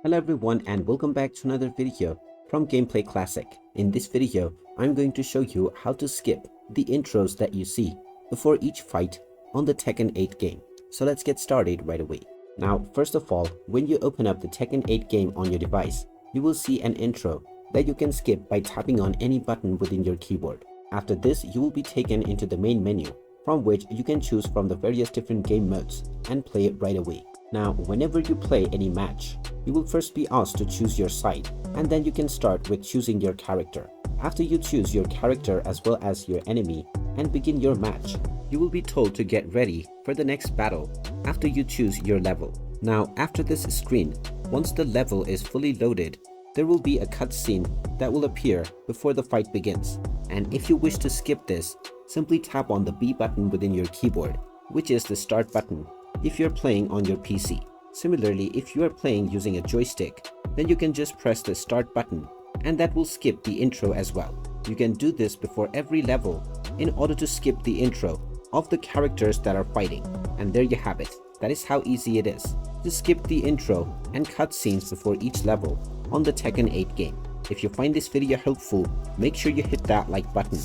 Hello everyone and welcome back to another video from Gameplay Classic. In this video, I'm going to show you how to skip the intros that you see before each fight on the Tekken 8 game. So let's get started right away. Now, first of all, when you open up the Tekken 8 game on your device, you will see an intro that you can skip by tapping on any button within your keyboard. After this, you will be taken into the main menu, from which you can choose from the various different game modes and play it right away. Now, whenever you play any match, you will first be asked to choose your side, and then you can start with choosing your character. After you choose your character as well as your enemy and begin your match, you will be told to get ready for the next battle after you choose your level. Now, after this screen, once the level is fully loaded, there will be a cutscene that will appear before the fight begins. And if you wish to skip this, simply tap on the B button within your keyboard, which is the start button if you're playing on your PC. Similarly, if you are playing using a joystick, then you can just press the start button and that will skip the intro as well. You can do this before every level in order to skip the intro of the characters that are fighting. And there you have it. That is how easy it is to skip the intro and cutscenes before each level on the Tekken 8 game. If you find this video helpful, make sure you hit that like button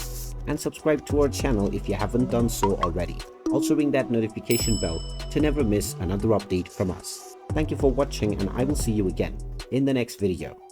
and subscribe to our channel if you haven't done so already. Also ring that notification bell to never miss another update from us. Thank you for watching and I will see you again in the next video.